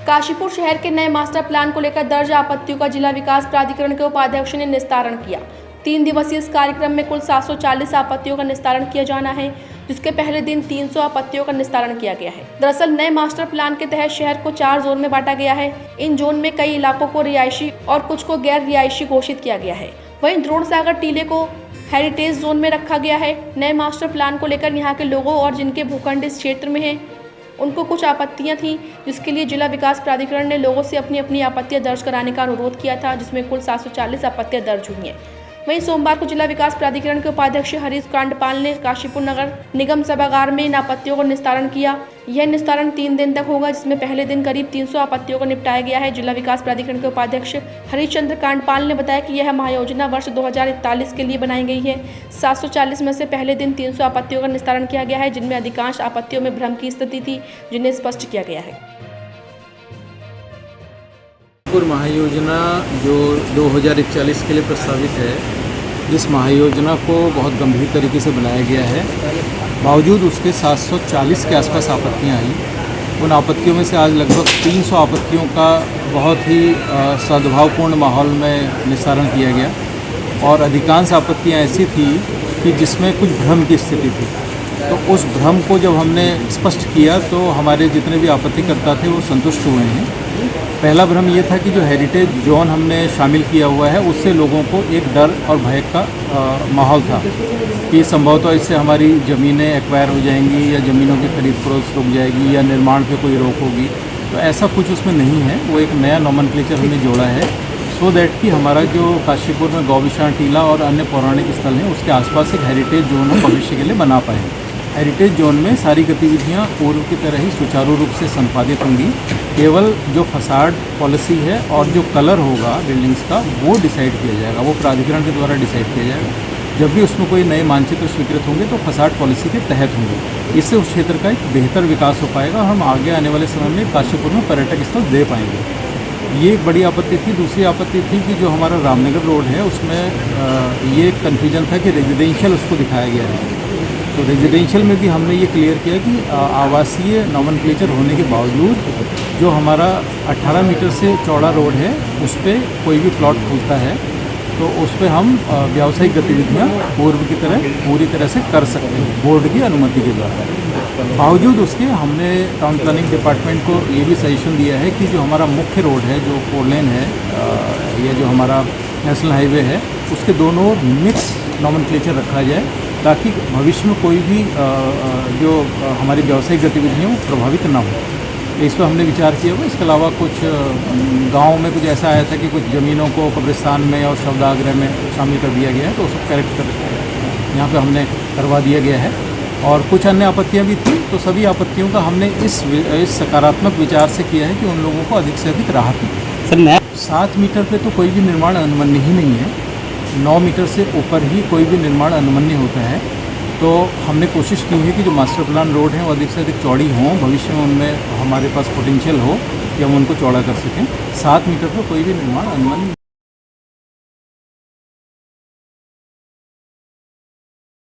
काशीपुर शहर के नए मास्टर प्लान को लेकर दर्ज आपत्तियों का जिला विकास प्राधिकरण के उपाध्यक्ष ने निस्तारण किया। 3 दिवसीय इस कार्यक्रम में कुल 740 आपत्तियों का निस्तारण किया जाना है, जिसके पहले दिन 300 आपत्तियों का निस्तारण किया गया है। दरअसल नए मास्टर प्लान के तहत शहर को 4 जोन में बांटा गया है। इन जोन में कई इलाकों को रिहायशी और कुछ को गैर रिहायशी घोषित किया गया है। वहीं द्रोण सागर टीले को हेरिटेज जोन में रखा गया है। नए मास्टर प्लान को लेकर यहाँ के लोगों और जिनके भूखंड इस क्षेत्र में हैं, उनको कुछ आपत्तियां थीं, जिसके लिए जिला विकास प्राधिकरण ने लोगों से अपनी अपनी आपत्तियां दर्ज कराने का अनुरोध किया था, जिसमें कुल 740 आपत्तियां दर्ज हुई हैं। वहीं सोमवार को जिला विकास प्राधिकरण के उपाध्यक्ष हरीश कांडपाल ने काशीपुर नगर निगम सभागार में इन आपत्तियों का निस्तारण किया। यह निस्तारण 3 दिन तक होगा, जिसमें पहले दिन करीब 300 आपत्तियों को निपटाया गया है। जिला विकास प्राधिकरण के उपाध्यक्ष हरीश चंद्र कांडपाल ने बताया कि यह महायोजना वर्ष 2041 के लिए बनाई गई है। 740 में से पहले दिन 300 आपत्तियों का निस्तारण किया गया है, जिनमें अधिकांश आपत्तियों में भ्रम की स्थिति थी, जिन्हें स्पष्ट किया गया है। महायोजना जो 2041 के लिए प्रस्तावित है, जिस महायोजना को बहुत गंभीर तरीके से बनाया गया है, बावजूद उसके 740 के आसपास आपत्तियां आई। उन आपत्तियों में से आज लगभग 300 आपत्तियों का बहुत ही सद्भावपूर्ण माहौल में निस्तारण किया गया और अधिकांश आपत्तियां ऐसी थी कि जिसमें कुछ भ्रम की स्थिति थी। तो उस भ्रम को जब हमने स्पष्ट किया तो हमारे जितने भी आपत्तिकर्ता थे वो संतुष्ट हुए हैं। पहला भ्रम ये था कि जो हेरिटेज जोन हमने शामिल किया हुआ है, उससे लोगों को एक डर और भय का माहौल था कि संभवतः इससे हमारी ज़मीनें एक्वायर हो जाएंगी या ज़मीनों की खरीद फरोख्त रुक जाएगी या निर्माण पे कोई रोक होगी। तो ऐसा कुछ उसमें नहीं है। वो एक नया नॉमेनक्लेचर हमने जोड़ा है सो दैट कि हमारा जो काशीपुर में गौविशाण टीला और अन्य पौराणिक स्थल हैं, उसके आसपास एक हेरिटेज जोन हम भविष्य के लिए बना पाएँ। हेरिटेज जोन में सारी गतिविधियां पूर्व की तरह ही सुचारू रूप से संपादित होंगी। केवल जो फसाड पॉलिसी है और जो कलर होगा बिल्डिंग्स का, वो डिसाइड किया जाएगा, वो प्राधिकरण के द्वारा डिसाइड किया जाएगा। जब भी उसमें कोई नए मानचित्र स्वीकृत होंगे तो फसाड पॉलिसी के तहत होंगे। इससे उस क्षेत्र का एक बेहतर विकास हो पाएगा और हम आगे आने वाले समय में काशीपुर में पर्यटक स्थल दे पाएंगे। ये एक बड़ी आपत्ति थी। दूसरी आपत्ति थी कि जो हमारा रामनगर रोड है, उसमें ये कन्फ्यूजन था कि रेजिडेंशियल उसको दिखाया गया है। तो रेजिडेंशियल में भी हमने ये क्लियर किया कि आवासीय नॉमेनक्लेचर होने के बावजूद जो हमारा 18 मीटर से चौड़ा रोड है, उस पर कोई भी प्लॉट खुलता है तो उस पर हम व्यावसायिक गतिविधियाँ पूर्व की तरह पूरी तरह से कर सकते हैं बोर्ड की अनुमति के द्वारा। बावजूद उसके हमने टाउन प्लानिंग डिपार्टमेंट को ये भी सजेशन दिया है कि जो हमारा मुख्य रोड है, जो 4 लेन है या जो हमारा नेशनल हाईवे है, उसके दोनों मिक्स नॉमेनक्लेचर रखा जाए ताकि भविष्य में कोई भी जो हमारी व्यावसायिक गतिविधियाँ प्रभावित ना हो। इस पर हमने विचार किया हुआ। इसके अलावा कुछ गाँव में कुछ ऐसा आया था कि कुछ ज़मीनों को कब्रिस्तान में और शवदाह में शामिल कर दिया गया है, तो उसको करेक्ट कर यहाँ पे हमने करवा दिया गया है। और कुछ अन्य आपत्तियाँ भी थी, तो सभी आपत्तियों का हमने इस सकारात्मक विचार से किया है कि उन लोगों को अधिक से अधिक राहत मिले। 7 मीटर पे तो कोई भी निर्माण अनुमन्य ही नहीं है। 9 मीटर से ऊपर ही कोई भी निर्माण अनुमन्य होता है। तो हमने कोशिश की है कि जो मास्टर प्लान रोड हैं वो अधिक से अधिक चौड़ी हों, भविष्य में उनमें हमारे पास पोटेंशियल हो कि हम उनको चौड़ा कर सकें। 7 मीटर पर कोई भी निर्माण अनुमन्य